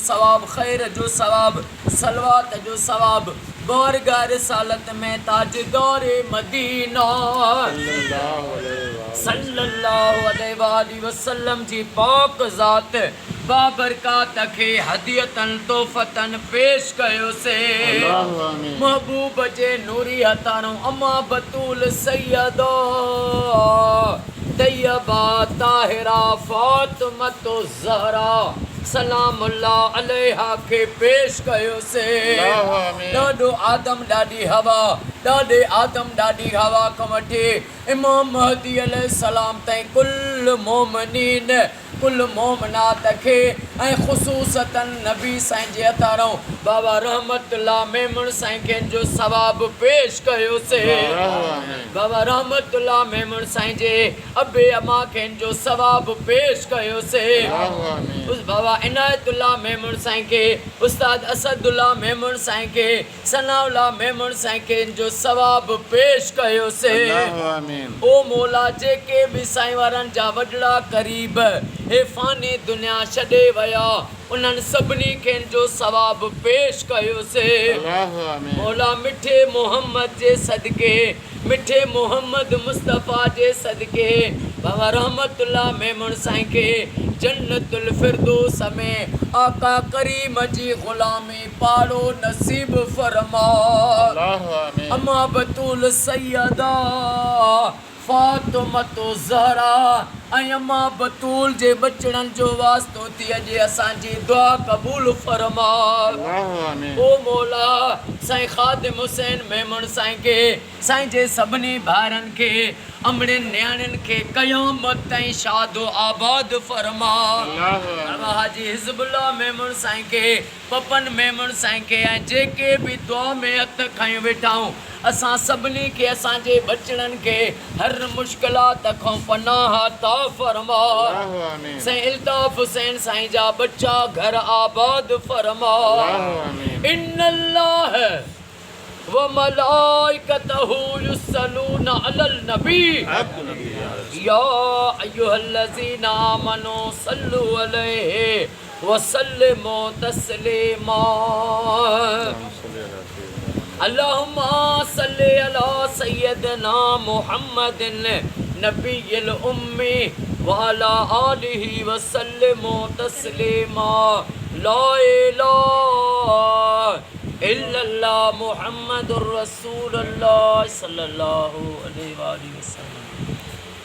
सवाब, खैर जो सवाब, सलवात जो सवाब बारगाह रिसालत में ताजदार मदीना सल्लल्लाहु अलैहि वसल्लम जी पाक ज़ात बाबरकात खे हदियतन तोहफ़तन पेश कयो से महबूब जे नूरी हथारों अम्मा बतूल सैयदा तैयबा ताहिरा फातिमतो ज़हरा सलामुल्लाह अलैहा के पेश कयो से ॾाढो आदम ॾाढी हवा, ॾाढे आदम ॾाढी हवा खां वठी इमाम महदी अलैहिस्सलाम ताईं कुल मोमिनीन कुल मोमिनात खे ऐं ख़ुसूसतन नबी साईं जे हथारों बाबा रहमतुल्लाह मेमण साईं खे जो सवाब पेश कयो से बाबा रहमतुल्लाह मेमण साईं जे अबे अमा खे जो सवाब पेश कयो से उस बाबा इनायतुल्लाह मेमण साईं के उस्ताद असदुल्लाह मेमण साईं के सनाउल्लाह मेमण साईं के जो सवाब पेश कयो से ओ मौला जेके भी साईं वारन जा वडड़ा करीब हे फानी दुनिया छॾे वया उन्हनि सभिनी खे जो सवाब पेश कयो से मौला मिठे मोहम्मद जे सदके मिठे मोहम्मद मुस्तफ़ा जे सदके बाबा रहमतुल्लाह मेमण साईं के जन्नतुल फिरदौस में आका करीम जी गुलामी पाड़ो नसीब फरमा अम्मा बतूल सैयदा फातिमतो ज़हरा ऐं अम्मा बतूल जे बचड़न जो वास्तो थी अॼु असांजी दुआ क़बूल फरमा ओ मौला साईं ख़ादिम हुसैन मेमण साईं के साईं जे सभिनी भाइरनि खे अमड़िन न्याणियुनि खे क़यामत ताईं शादो आबाद फरमा हाजी हिज़बुल्लाह मेमण साईं के पपन मेमण साईं के ऐं जेके भी दुआ में हथ खयूं वेठाऊं असां सभिनी खे असांजे बचड़नि खे हर मुश्किलात खां पनाह अता फरमा साईं इल्ताफ़ हुसैन साईं जा बच्चा घर आबाद फरमा इन्नल्लाह व मलाइकतहु युसल्लूना अलल नबी या अय्युहल्लज़ीना आमनू सल्लु अलैहि व सल्लिमू तस्लीमा अल्लाहुम्मा सल्लि अला सय्यदना मुहम्मदिन नबिय्यिल उम्मी व अला आलिहि व सल्लिमू तस्लीमा ला इलाहा इल्लल्लाह मुहम्मदुर रसूलुल्लाह सल्लल्लाहु अलैहि वसल्लम।